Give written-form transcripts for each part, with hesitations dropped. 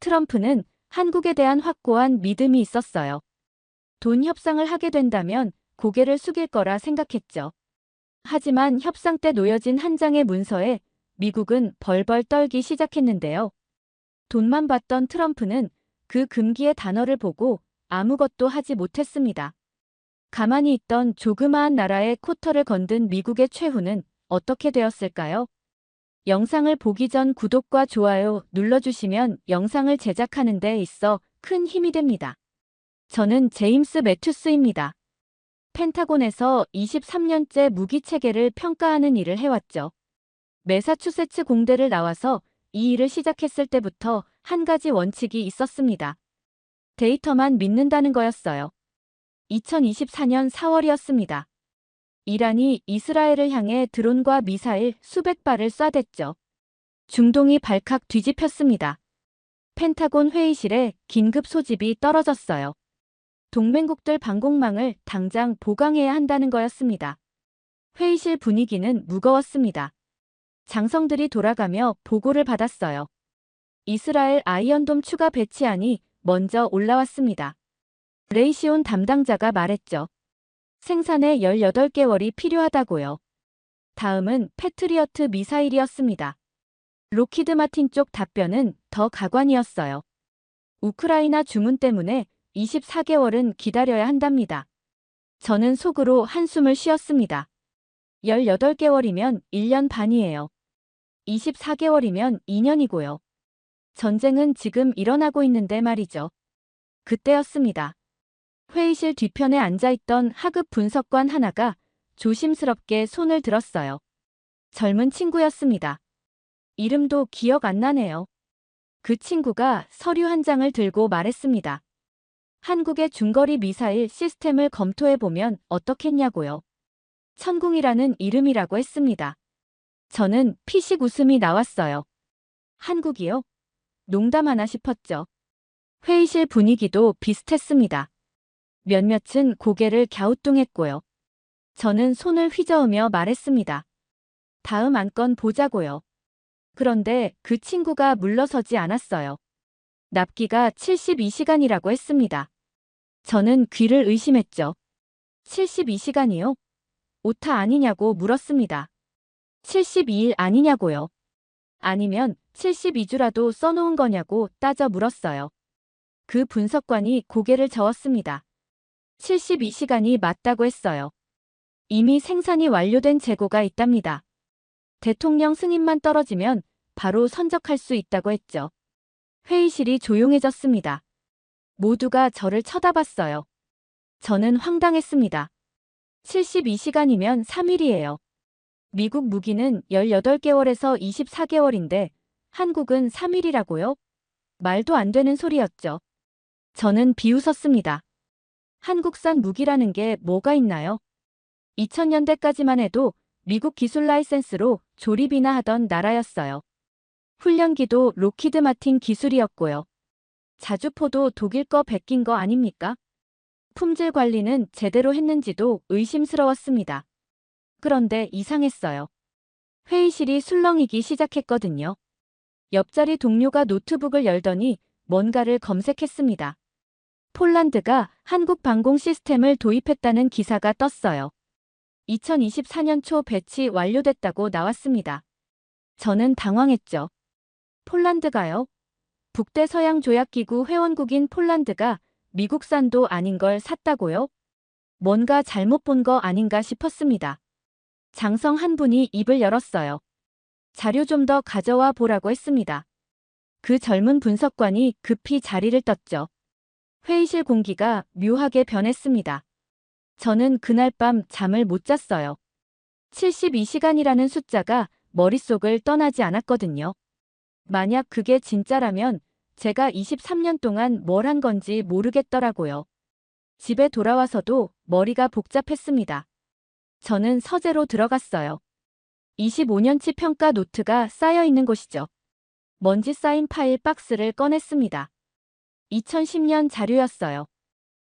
트럼프는 한국에 대한 확고한 믿음이 있었어요. 돈 협상을 하게 된다면 고개를 숙일 거라 생각했죠. 하지만 협상 때 놓여진 한 장의 문서에 미국은 벌벌 떨기 시작했는데요. 돈만 받던 트럼프는 그 금기의 단어를 보고 아무것도 하지 못했습니다. 가만히 있던 조그마한 나라의 쿼터를 건든 미국의 최후는 어떻게 되었을까요? 영상을 보기 전 구독과 좋아요 눌러주시면 영상을 제작하는 데 있어 큰 힘이 됩니다. 저는 제임스 매튜스입니다. 펜타곤에서 23년째 무기 체계를 평가하는 일을 해왔죠. 매사추세츠 공대를 나와서 이 일을 시작했을 때부터 한 가지 원칙이 있었습니다. 데이터만 믿는다는 거였어요. 2024년 4월이었습니다. 이란이 이스라엘을 향해 드론과 미사일 수백 발을 쏴댔죠. 중동이 발칵 뒤집혔습니다. 펜타곤 회의실에 긴급 소집이 떨어졌어요. 동맹국들 방공망을 당장 보강해야 한다는 거였습니다. 회의실 분위기는 무거웠습니다. 장성들이 돌아가며 보고를 받았어요. 이스라엘 아이언돔 추가 배치안이 먼저 올라왔습니다. 레이시온 담당자가 말했죠. 생산에 18개월이 필요하다고요. 다음은 패트리어트 미사일이었습니다. 록히드 마틴 쪽 답변은 더 가관이었어요. 우크라이나 주문 때문에 24개월은 기다려야 한답니다. 저는 속으로 한숨을 쉬었습니다. 18개월이면 1년 반이에요. 24개월이면 2년이고요. 전쟁은 지금 일어나고 있는데 말이죠. 그때였습니다. 회의실 뒤편에 앉아있던 하급 분석관 하나가 조심스럽게 손을 들었어요. 젊은 친구였습니다. 이름도 기억 안 나네요. 그 친구가 서류 한 장을 들고 말했습니다. 한국의 중거리 미사일 시스템을 검토해보면 어떻겠냐고요. 천궁이라는 이름이라고 했습니다. 저는 피식 웃음이 나왔어요. 한국이요? 농담하나 싶었죠. 회의실 분위기도 비슷했습니다. 몇몇은 고개를 갸우뚱했고요. 저는 손을 휘저으며 말했습니다. 다음 안건 보자고요. 그런데 그 친구가 물러서지 않았어요. 납기가 72시간이라고 했습니다. 저는 귀를 의심했죠. 72시간이요? 오타 아니냐고 물었습니다. 72일 아니냐고요. 아니면 72주라도 써놓은 거냐고 따져 물었어요. 그 분석관이 고개를 저었습니다. 72시간이 맞다고 했어요. 이미 생산이 완료된 재고가 있답니다. 대통령 승인만 떨어지면 바로 선적할 수 있다고 했죠. 회의실이 조용해졌습니다. 모두가 저를 쳐다봤어요. 저는 황당했습니다. 72시간이면 3일이에요. 미국 무기는 18개월에서 24개월인데 한국은 3일이라고요? 말도 안 되는 소리였죠. 저는 비웃었습니다. 한국산 무기라는 게 뭐가 있나요? 2000년대까지만 해도 미국 기술 라이센스로 조립이나 하던 나라였어요. 훈련기도 록히드 마틴 기술이었고요. 자주포도 독일 거 베낀 거 아닙니까? 품질 관리는 제대로 했는지도 의심스러웠습니다. 그런데 이상했어요. 회의실이 술렁이기 시작했거든요. 옆자리 동료가 노트북을 열더니 뭔가를 검색했습니다. 폴란드가 한국 방공 시스템을 도입했다는 기사가 떴어요. 2024년 초 배치 완료됐다고 나왔습니다. 저는 당황했죠. 폴란드가요? 북대서양조약기구 회원국인 폴란드가 미국산도 아닌 걸 샀다고요? 뭔가 잘못 본 거 아닌가 싶었습니다. 장성 한 분이 입을 열었어요. 자료 좀 더 가져와 보라고 했습니다. 그 젊은 분석관이 급히 자리를 떴죠. 회의실 공기가 묘하게 변했습니다. 저는 그날 밤 잠을 못 잤어요. 72시간이라는 숫자가 머릿속을 떠나지 않았거든요. 만약 그게 진짜라면 제가 23년 동안 뭘 한 건지 모르겠더라고요. 집에 돌아와서도 머리가 복잡했습니다. 저는 서재로 들어갔어요. 25년치 평가 노트가 쌓여 있는 곳이죠. 먼지 쌓인 파일 박스를 꺼냈습니다. 2010년 자료였어요.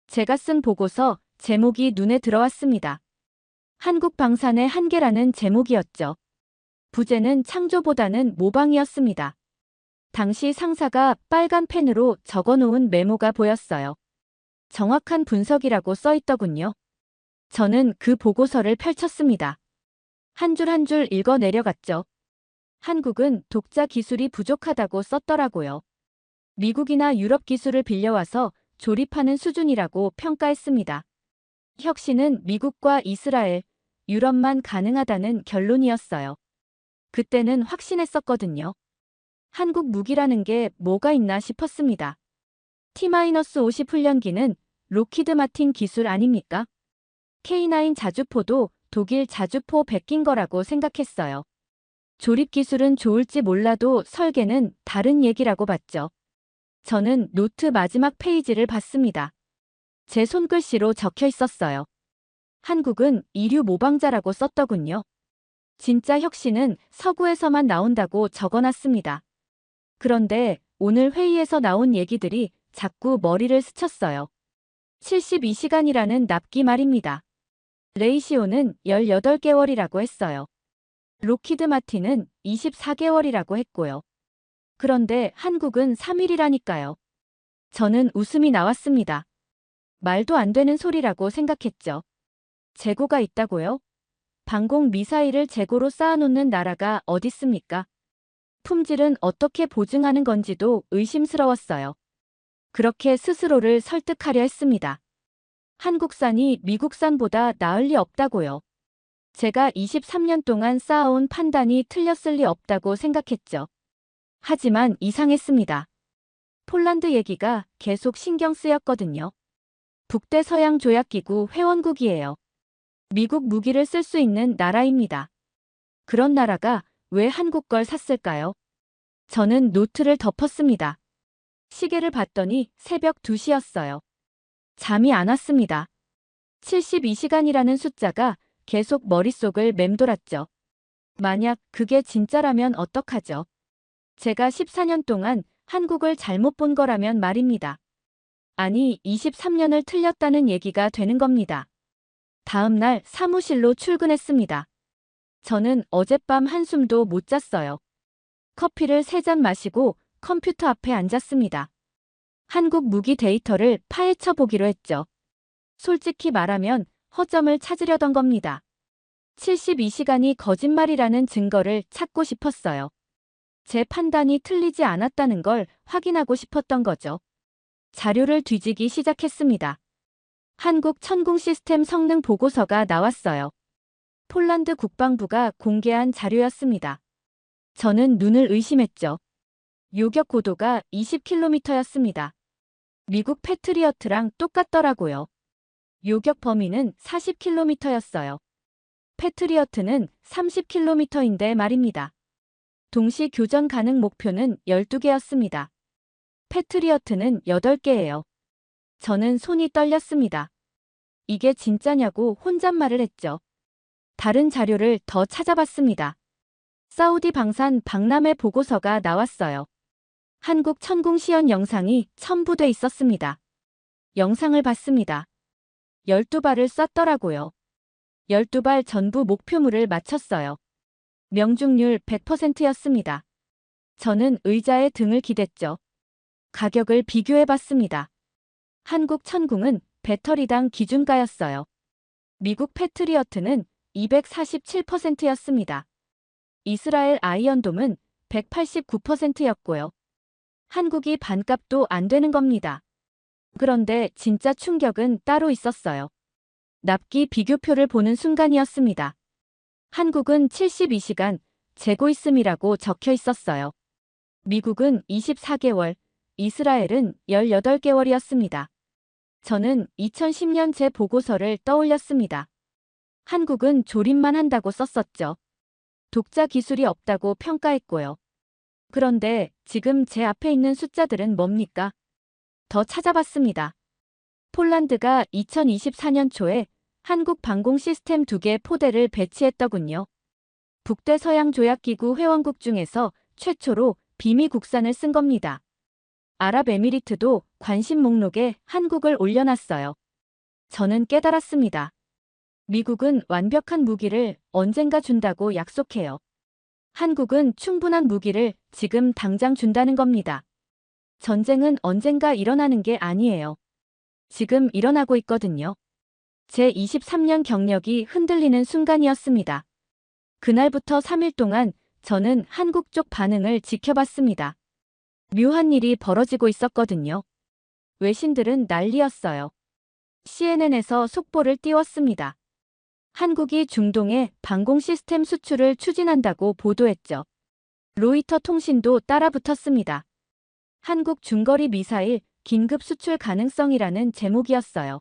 제가 쓴 보고서 제목이 눈에 들어왔습니다. 한국 방산의 한계라는 제목이었죠. 부제는 창조보다는 모방이었습니다. 당시 상사가 빨간 펜으로 적어놓은 메모가 보였어요. 정확한 분석이라고 써있더군요. 저는 그 보고서를 펼쳤습니다. 한 줄 한 줄 읽어 내려갔죠. 한국은 독자 기술이 부족하다고 썼더라고요. 미국이나 유럽 기술을 빌려와서 조립하는 수준이라고 평가했습니다. 혁신은 미국과 이스라엘, 유럽만 가능하다는 결론이었어요. 그때는 확신했었거든요. 한국 무기라는 게 뭐가 있나 싶었습니다. T-50 훈련기는 로키드 마틴 기술 아닙니까? K9 자주포도 독일 자주포 베낀 거라고 생각했어요. 조립 기술은 좋을지 몰라도 설계는 다른 얘기라고 봤죠. 저는 노트 마지막 페이지를 봤습니다. 제 손글씨로 적혀 있었어요. 한국은 이류 모방자라고 썼더군요. 진짜 혁신은 서구에서만 나온다고 적어놨습니다. 그런데 오늘 회의에서 나온 얘기들이 자꾸 머리를 스쳤어요. 72시간이라는 납기 말입니다. 레이시오는 18개월이라고 했어요. 로키드 마틴은 24개월이라고 했고요. 그런데 한국은 3일이라니까요. 저는 웃음이 나왔습니다. 말도 안 되는 소리라고 생각했죠. 재고가 있다고요? 방공 미사일을 재고로 쌓아놓는 나라가 어딨습니까? 품질은 어떻게 보증하는 건지도 의심스러웠어요. 그렇게 스스로를 설득하려 했습니다. 한국산이 미국산보다 나을 리 없다고요. 제가 23년 동안 쌓아온 판단이 틀렸을 리 없다고 생각했죠. 하지만 이상했습니다. 폴란드 얘기가 계속 신경 쓰였거든요. 북대서양조약기구 회원국이에요. 미국 무기를 쓸 수 있는 나라입니다. 그런 나라가 왜 한국 걸 샀을까요? 저는 노트를 덮었습니다. 시계를 봤더니 새벽 2시였어요. 잠이 안 왔습니다. 72시간이라는 숫자가 계속 머릿속을 맴돌았죠. 만약 그게 진짜라면 어떡하죠? 제가 14년 동안 한국을 잘못 본 거라면 말입니다. 아니, 23년을 틀렸다는 얘기가 되는 겁니다. 다음 날 사무실로 출근했습니다. 저는 어젯밤 한숨도 못 잤어요. 커피를 3잔 마시고 컴퓨터 앞에 앉았습니다. 한국 무기 데이터를 파헤쳐 보기로 했죠. 솔직히 말하면 허점을 찾으려던 겁니다. 72시간이 거짓말이라는 증거를 찾고 싶었어요. 제 판단이 틀리지 않았다는 걸 확인하고 싶었던 거죠. 자료를 뒤지기 시작했습니다. 한국 천공 시스템 성능 보고서가 나왔어요. 폴란드 국방부가 공개한 자료였습니다. 저는 눈을 의심했죠. 요격 고도가 20km였습니다. 미국 패트리어트랑 똑같더라고요. 요격 범위는 40km였어요. 패트리어트는 30km인데 말입니다. 동시 교전 가능 목표는 12개였습니다. 패트리어트는 8개예요. 저는 손이 떨렸습니다. 이게 진짜냐고 혼잣말을 했죠. 다른 자료를 더 찾아봤습니다. 사우디 방산 박람회 보고서가 나왔어요. 한국 천공 시연 영상이 첨부돼 있었습니다. 영상을 봤습니다. 12발을 쐈더라고요. 12발 전부 목표물을 맞췄어요. 명중률 100%였습니다. 저는 의자에 등을 기댔죠. 가격을 비교해봤습니다. 한국 천궁은 배터리당 기준가였어요. 미국 패트리어트는 247%였습니다. 이스라엘 아이언돔은 189%였고요. 한국이 반값도 안 되는 겁니다. 그런데 진짜 충격은 따로 있었어요. 납기 비교표를 보는 순간이었습니다. 한국은 72시간 재고 있음이라고 적혀 있었어요. 미국은 24개월, 이스라엘은 18개월이었습니다. 저는 2010년 제 보고서를 떠올렸습니다. 한국은 조립만 한다고 썼었죠. 독자 기술이 없다고 평가했고요. 그런데 지금 제 앞에 있는 숫자들은 뭡니까? 더 찾아봤습니다. 폴란드가 2024년 초에 한국 방공 시스템 2개 포대를 배치했더군요. 북대서양조약기구 회원국 중에서 최초로 비미 국산을 쓴 겁니다. 아랍에미리트도 관심 목록에 한국을 올려놨어요. 저는 깨달았습니다. 미국은 완벽한 무기를 언젠가 준다고 약속해요. 한국은 충분한 무기를 지금 당장 준다는 겁니다. 전쟁은 언젠가 일어나는 게 아니에요. 지금 일어나고 있거든요. 제 23년 경력이 흔들리는 순간이었습니다. 그날부터 3일 동안 저는 한국 쪽 반응을 지켜봤습니다. 묘한 일이 벌어지고 있었거든요. 외신들은 난리였어요. CNN에서 속보를 띄웠습니다. 한국이 중동에 방공 시스템 수출을 추진한다고 보도했죠. 로이터 통신도 따라붙었습니다. 한국 중거리 미사일 긴급 수출 가능성이라는 제목이었어요.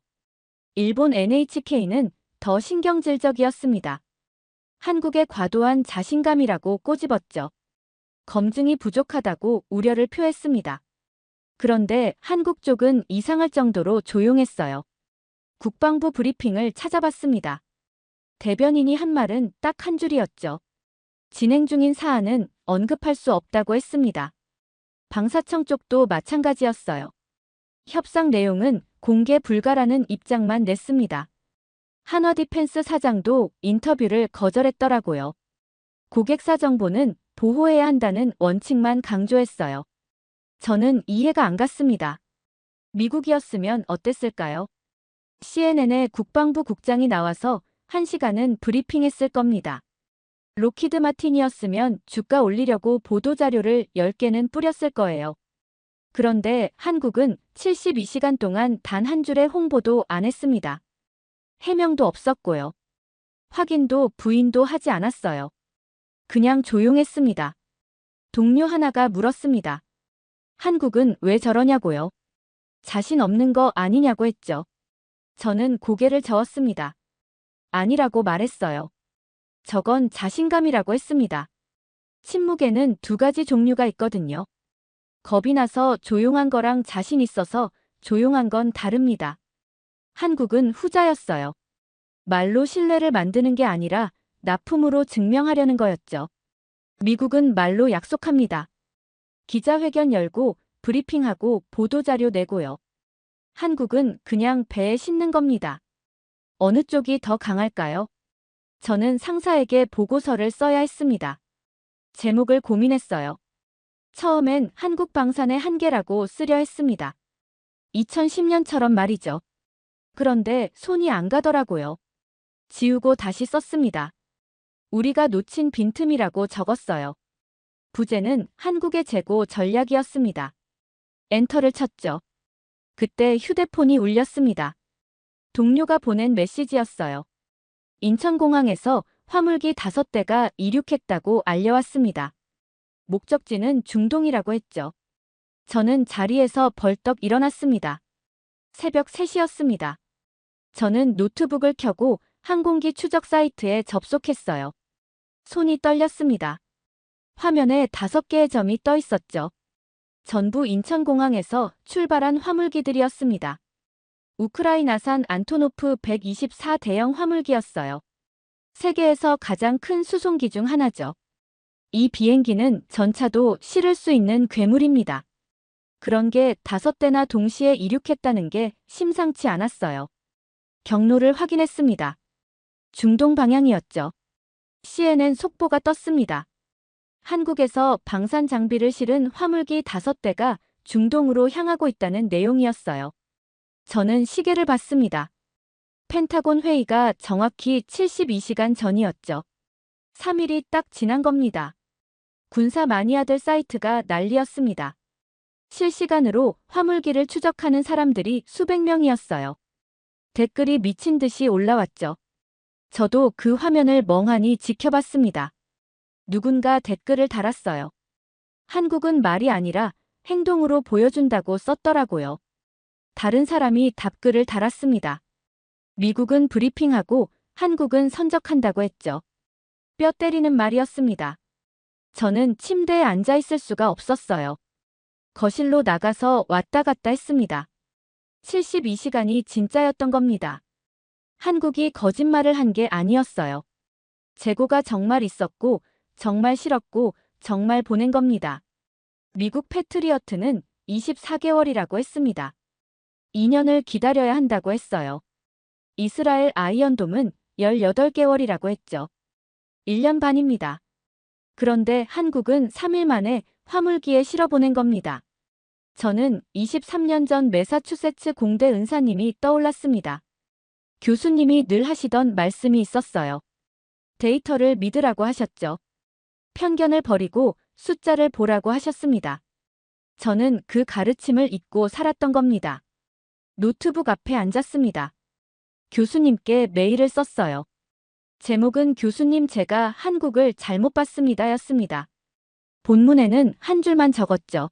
일본 NHK는 더 신경질적이었습니다. 한국의 과도한 자신감이라고 꼬집었죠. 검증이 부족하다고 우려를 표했습니다. 그런데 한국 쪽은 이상할 정도로 조용했어요. 국방부 브리핑을 찾아봤습니다. 대변인이 한 말은 딱 한 줄이었죠. 진행 중인 사안은 언급할 수 없다고 했습니다. 방사청 쪽도 마찬가지였어요. 협상 내용은 공개 불가라는 입장만 냈습니다. 한화디펜스 사장도 인터뷰를 거절했더라고요. 고객사 정보는 보호해야 한다는 원칙만 강조했어요. 저는 이해가 안 갔습니다. 미국이었으면 어땠을까요? CNN의 국방부 국장이 나와서 1시간은 브리핑했을 겁니다. 로키드 마틴이었으면 주가 올리려고 보도자료를 10개는 뿌렸을 거예요. 그런데 한국은 72시간 동안 단 한 줄의 홍보도 안 했습니다. 해명도 없었고요. 확인도 부인도 하지 않았어요. 그냥 조용했습니다. 동료 하나가 물었습니다. 한국은 왜 저러냐고요? 자신 없는 거 아니냐고 했죠. 저는 고개를 저었습니다. 아니라고 말했어요. 저건 자신감이라고 했습니다. 침묵에는 두 가지 종류가 있거든요. 겁이 나서 조용한 거랑 자신 있어서 조용한 건 다릅니다. 한국은 후자였어요. 말로 신뢰를 만드는 게 아니라 납품으로 증명하려는 거였죠. 미국은 말로 약속합니다. 기자회견 열고 브리핑하고 보도자료 내고요. 한국은 그냥 배에 싣는 겁니다. 어느 쪽이 더 강할까요? 저는 상사에게 보고서를 써야 했습니다. 제목을 고민했어요. 처음엔 한국 방산의 한계라고 쓰려 했습니다. 2010년처럼 말이죠. 그런데 손이 안 가더라고요. 지우고 다시 썼습니다. 우리가 놓친 빈틈이라고 적었어요. 부제는 한국의 재고 전략이었습니다. 엔터를 쳤죠. 그때 휴대폰이 울렸습니다. 동료가 보낸 메시지였어요. 인천공항에서 화물기 5대가 이륙했다고 알려왔습니다. 목적지는 중동이라고 했죠. 저는 자리에서 벌떡 일어났습니다. 새벽 3시였습니다. 저는 노트북을 켜고 항공기 추적 사이트에 접속했어요. 손이 떨렸습니다. 화면에 5개의 점이 떠 있었죠. 전부 인천공항에서 출발한 화물기들이었습니다. 우크라이나산 안토노프 124 대형 화물기였어요. 세계에서 가장 큰 수송기 중 하나죠. 이 비행기는 전차도 실을 수 있는 괴물입니다. 그런 게 5대나 동시에 이륙했다는 게 심상치 않았어요. 경로를 확인했습니다. 중동 방향이었죠. CNN 속보가 떴습니다. 한국에서 방산 장비를 실은 화물기 5대가 중동으로 향하고 있다는 내용이었어요. 저는 시계를 봤습니다. 펜타곤 회의가 정확히 72시간 전이었죠. 3일이 딱 지난 겁니다. 군사 마니아들 사이트가 난리였습니다. 실시간으로 화물기를 추적하는 사람들이 수백 명이었어요. 댓글이 미친 듯이 올라왔죠. 저도 그 화면을 멍하니 지켜봤습니다. 누군가 댓글을 달았어요. 한국은 말이 아니라 행동으로 보여준다고 썼더라고요. 다른 사람이 답글을 달았습니다. 미국은 브리핑하고 한국은 선적한다고 했죠. 뼈 때리는 말이었습니다. 저는 침대에 앉아 있을 수가 없었어요. 거실로 나가서 왔다 갔다 했습니다. 72시간이 진짜였던 겁니다. 한국이 거짓말을 한 게 아니었어요. 재고가 정말 있었고, 정말 싫었고, 정말 보낸 겁니다. 미국 패트리어트는 24개월이라고 했습니다. 2년을 기다려야 한다고 했어요. 이스라엘 아이언돔은 18개월이라고 했죠. 1년 반입니다. 그런데 한국은 3일 만에 화물기에 실어보낸 겁니다. 저는 23년 전 매사추세츠 공대 은사님이 떠올랐습니다. 교수님이 늘 하시던 말씀이 있었어요. 데이터를 믿으라고 하셨죠. 편견을 버리고 숫자를 보라고 하셨습니다. 저는 그 가르침을 잊고 살았던 겁니다. 노트북 앞에 앉았습니다. 교수님께 메일을 썼어요. 제목은 교수님 제가 한국을 잘못 봤습니다 였습니다. 본문에는 한 줄만 적었죠.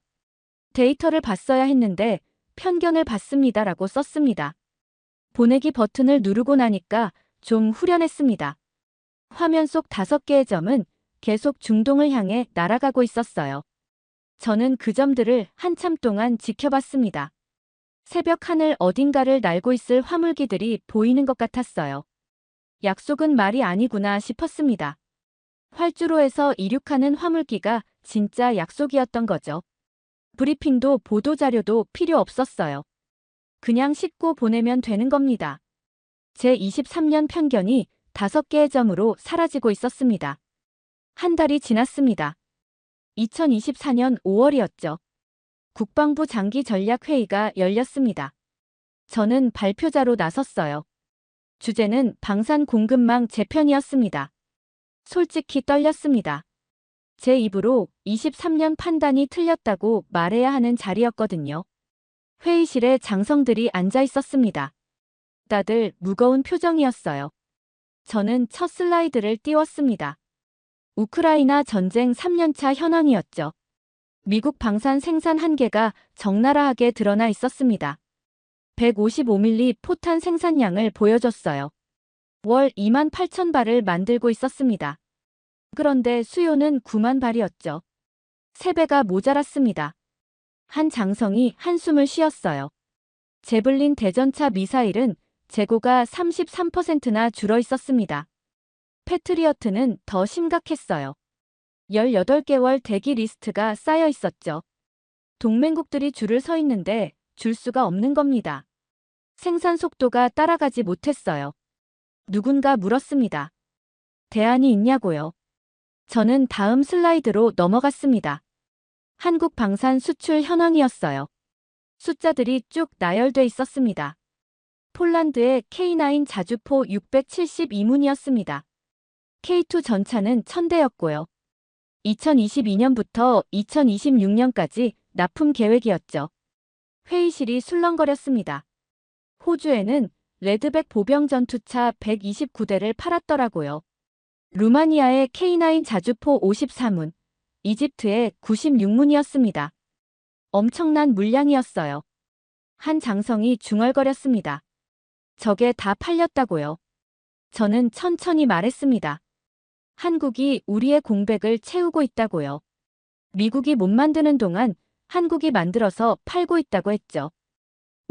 데이터를 봤어야 했는데 편견을 봤습니다라고 썼습니다. 보내기 버튼을 누르고 나니까 좀 후련했습니다. 화면 속 5개의 점은 계속 중동을 향해 날아가고 있었어요. 저는 그 점들을 한참 동안 지켜봤습니다. 새벽 하늘 어딘가를 날고 있을 화물기들이 보이는 것 같았어요. 약속은 말이 아니구나 싶었습니다. 활주로에서 이륙하는 화물기가 진짜 약속이었던 거죠. 브리핑도 보도자료도 필요 없었어요. 그냥 싣고 보내면 되는 겁니다. 제 23년 편견이 5개의 점으로 사라지고 있었습니다. 한 달이 지났습니다. 2024년 5월이었죠. 국방부 장기전략회의가 열렸습니다. 저는 발표자로 나섰어요. 주제는 방산 공급망 재편이었습니다. 솔직히 떨렸습니다. 제 입으로 23년 판단이 틀렸다고 말해야 하는 자리였거든요. 회의실에 장성들이 앉아 있었습니다. 다들 무거운 표정이었어요. 저는 첫 슬라이드를 띄웠습니다. 우크라이나 전쟁 3년차 현황이었죠. 미국 방산 생산 한계가 적나라하게 드러나 있었습니다. 155mm 포탄 생산량을 보여줬어요. 월 28,000발을 만들고 있었습니다. 그런데 수요는 9만 발이었죠. 3배가 모자랐습니다. 한 장성이 한숨을 쉬었어요. 제블린 대전차 미사일은 재고가 33%나 줄어 있었습니다. 패트리어트는 더 심각했어요. 18개월 대기 리스트가 쌓여 있었죠. 동맹국들이 줄을 서 있는데 줄 수가 없는 겁니다. 생산 속도가 따라가지 못했어요. 누군가 물었습니다. 대안이 있냐고요. 저는 다음 슬라이드로 넘어갔습니다. 한국 방산 수출 현황이었어요. 숫자들이 쭉 나열돼 있었습니다. 폴란드의 K9 자주포 672문이었습니다. K2 전차는 1000대였고요. 2022년부터 2026년까지 납품 계획이었죠. 회의실이 술렁거렸습니다. 호주에는 레드백 보병 전투차 129대를 팔았더라고요. 루마니아의 K9 자주포 54문, 이집트의 96문이었습니다. 엄청난 물량이었어요. 한 장성이 중얼거렸습니다. 저게 다 팔렸다고요. 저는 천천히 말했습니다. 한국이 우리의 공백을 채우고 있다고요. 미국이 못 만드는 동안 한국이 만들어서 팔고 있다고 했죠.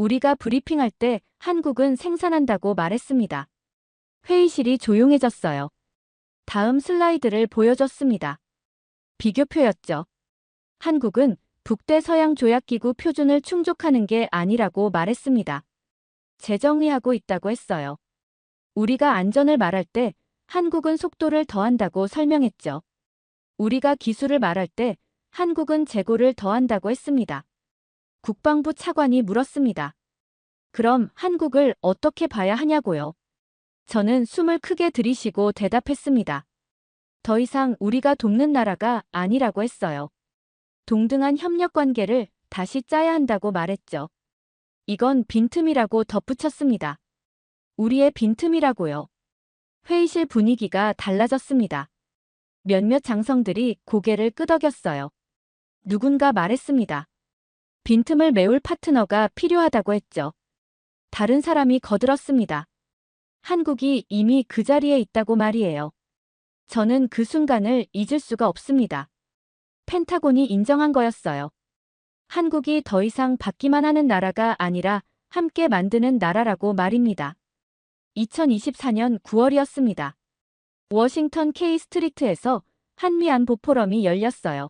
우리가 브리핑할 때 한국은 생산한다고 말했습니다. 회의실이 조용해졌어요. 다음 슬라이드를 보여줬습니다. 비교표였죠. 한국은 북대서양조약기구 표준을 충족하는 게 아니라고 말했습니다. 재정의하고 있다고 했어요. 우리가 안전을 말할 때 한국은 속도를 더한다고 설명했죠. 우리가 기술을 말할 때 한국은 재고를 더한다고 했습니다. 국방부 차관이 물었습니다. 그럼 한국을 어떻게 봐야 하냐고요? 저는 숨을 크게 들이쉬고 대답했습니다. 더 이상 우리가 돕는 나라가 아니라고 했어요. 동등한 협력 관계를 다시 짜야 한다고 말했죠. 이건 빈틈이라고 덧붙였습니다. 우리의 빈틈이라고요. 회의실 분위기가 달라졌습니다. 몇몇 장성들이 고개를 끄덕였어요. 누군가 말했습니다. 빈틈을 메울 파트너가 필요하다고 했죠. 다른 사람이 거들었습니다. 한국이 이미 그 자리에 있다고 말이에요. 저는 그 순간을 잊을 수가 없습니다. 펜타곤이 인정한 거였어요. 한국이 더 이상 받기만 하는 나라가 아니라 함께 만드는 나라라고 말입니다. 2024년 9월이었습니다. 워싱턴 K 스트리트에서 한미안보 포럼이 열렸어요.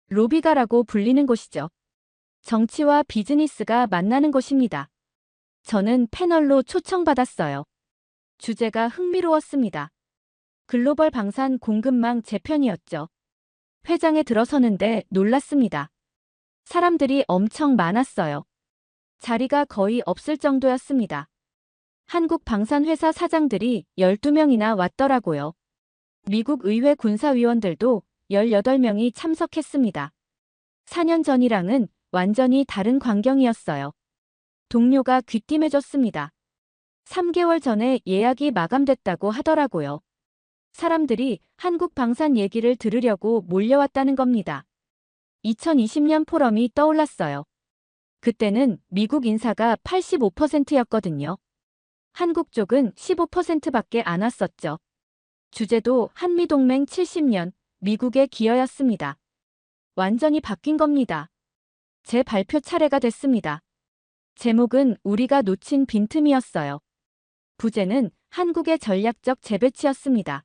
로비가라고 불리는 곳이죠. 정치와 비즈니스가 만나는 곳입니다. 저는 패널로 초청받았어요. 주제가 흥미로웠습니다. 글로벌 방산 공급망 재편이었죠. 회장에 들어서는데 놀랐습니다. 사람들이 엄청 많았어요. 자리가 거의 없을 정도였습니다. 한국 방산회사 사장들이 12명이나 왔더라고요. 미국 의회 군사위원들도 18명이 참석했습니다. 4년 전이랑은 완전히 다른 광경이었어요. 동료가 귀띔해줬습니다. 3개월 전에 예약이 마감됐다고 하더라고요. 사람들이 한국 방산 얘기를 들으려고 몰려왔다는 겁니다. 2020년 포럼이 떠올랐어요. 그때는 미국 인사가 85%였거든요. 한국 쪽은 15%밖에 안 왔었죠. 주제도 한미동맹 70년, 미국의 기여였습니다. 완전히 바뀐 겁니다. 제 발표 차례가 됐습니다. 제목은 우리가 놓친 빈틈이었어요. 부제는 한국의 전략적 재배치였습니다.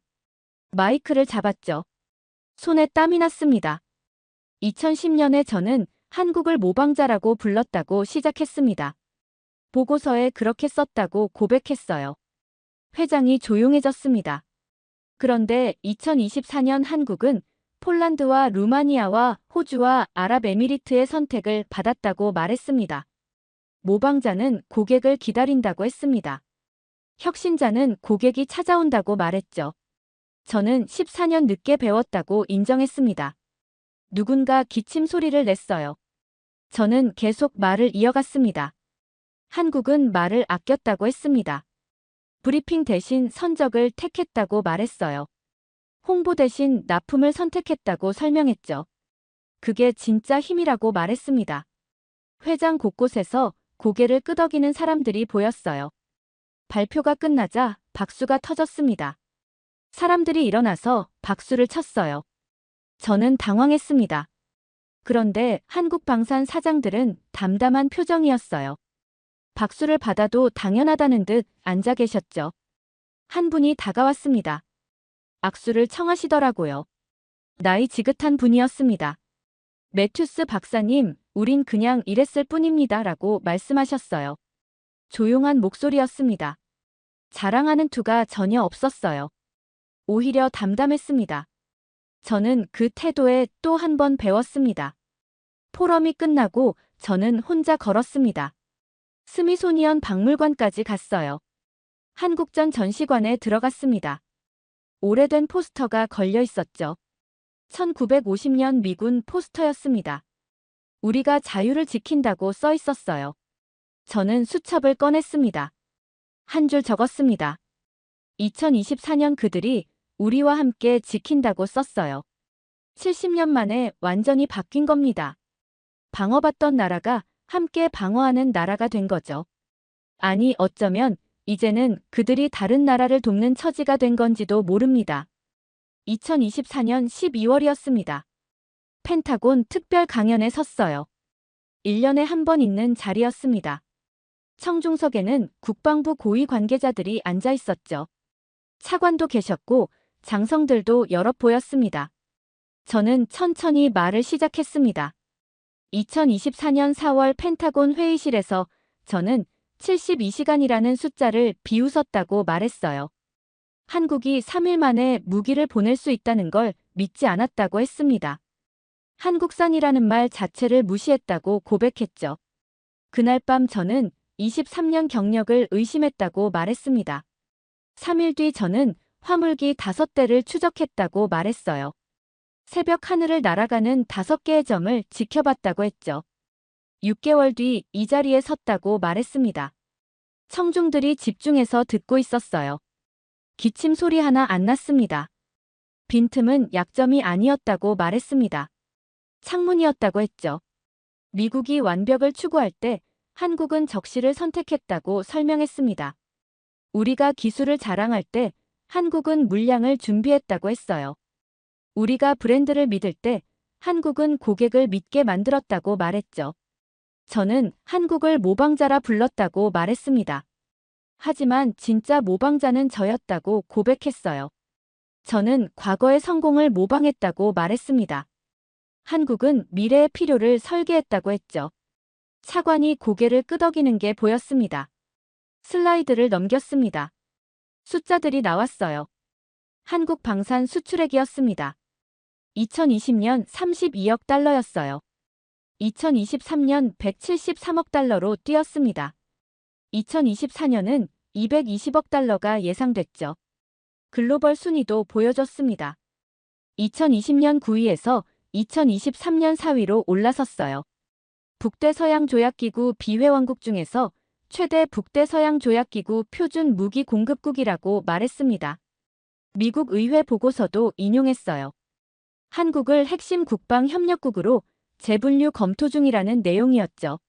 마이크를 잡았죠. 손에 땀이 났습니다. 2010년에 저는 한국을 모방자라고 불렀다고 시작했습니다. 보고서에 그렇게 썼다고 고백했어요. 회장이 조용해졌습니다. 그런데 2024년 한국은 폴란드와 루마니아와 호주와 아랍에미리트의 선택을 받았다고 말했습니다. 모방자는 고객을 기다린다고 했습니다. 혁신자는 고객이 찾아온다고 말했죠. 저는 14년 늦게 배웠다고 인정했습니다. 누군가 기침 소리를 냈어요. 저는 계속 말을 이어갔습니다. 한국은 말을 아꼈다고 했습니다. 브리핑 대신 선적을 택했다고 말했어요. 홍보 대신 납품을 선택했다고 설명했죠. 그게 진짜 힘이라고 말했습니다. 회장 곳곳에서 고개를 끄덕이는 사람들이 보였어요. 발표가 끝나자 박수가 터졌습니다. 사람들이 일어나서 박수를 쳤어요. 저는 당황했습니다. 그런데 한국 방산 사장들은 담담한 표정이었어요. 박수를 받아도 당연하다는 듯 앉아 계셨죠. 한 분이 다가왔습니다. 악수를 청하시더라고요. 나이 지긋한 분이었습니다. 매튜스 박사님, 우린 그냥 이랬을 뿐입니다. 라고 말씀하셨어요. 조용한 목소리였습니다. 자랑하는 투가 전혀 없었어요. 오히려 담담했습니다. 저는 그 태도에 또 한 번 배웠습니다. 포럼이 끝나고 저는 혼자 걸었습니다. 스미소니언 박물관까지 갔어요. 한국전 전시관에 들어갔습니다. 오래된 포스터가 걸려 있었죠. 1950년 미군 포스터였습니다. 우리가 자유를 지킨다고 써 있었어요. 저는 수첩을 꺼냈습니다. 한 줄 적었습니다. 2024년 그들이 우리와 함께 지킨다고 썼어요. 70년 만에 완전히 바뀐 겁니다. 방어받던 나라가 함께 방어하는 나라가 된 거죠. 아니, 어쩌면 이제는 그들이 다른 나라를 돕는 처지가 된 건지도 모릅니다. 2024년 12월이었습니다. 펜타곤 특별 강연에 섰어요. 1년에 한 번 있는 자리였습니다. 청중석에는 국방부 고위 관계자들이 앉아 있었죠. 차관도 계셨고 장성들도 여럿 보였습니다. 저는 천천히 말을 시작했습니다. 2024년 4월 펜타곤 회의실에서 저는 72시간이라는 숫자를 비웃었다고 말했어요. 한국이 3일 만에 무기를 보낼 수 있다는 걸 믿지 않았다고 했습니다. 한국산이라는 말 자체를 무시했다고 고백했죠. 그날 밤 저는 23년 경력을 의심했다고 말했습니다. 3일 뒤 저는 화물기 5대를 추적했다고 말했어요. 새벽 하늘을 날아가는 5개의 점을 지켜봤다고 했죠. 6개월 뒤 이 자리에 섰다고 말했습니다. 청중들이 집중해서 듣고 있었어요. 기침 소리 하나 안 났습니다. 빈틈은 약점이 아니었다고 말했습니다. 창문이었다고 했죠. 미국이 완벽을 추구할 때 한국은 적시를 선택했다고 설명했습니다. 우리가 기술을 자랑할 때 한국은 물량을 준비했다고 했어요. 우리가 브랜드를 믿을 때 한국은 고객을 믿게 만들었다고 말했죠. 저는 한국을 모방자라 불렀다고 말했습니다. 하지만 진짜 모방자는 저였다고 고백했어요. 저는 과거의 성공을 모방했다고 말했습니다. 한국은 미래의 필요를 설계했다고 했죠. 차관이 고개를 끄덕이는 게 보였습니다. 슬라이드를 넘겼습니다. 숫자들이 나왔어요. 한국 방산 수출액이었습니다. 2020년 32억 달러였어요. 2023년 173억 달러로 뛰었습니다. 2024년은 220억 달러가 예상됐죠. 글로벌 순위도 보여줬습니다. 2020년 9위에서 2023년 4위로 올라섰어요. 북대서양조약기구 비회원국 중에서 최대 북대서양조약기구 표준 무기 공급국이라고 말했습니다. 미국 의회 보고서도 인용했어요. 한국을 핵심 국방 협력국으로 재분류 검토 중이라는 내용이었죠.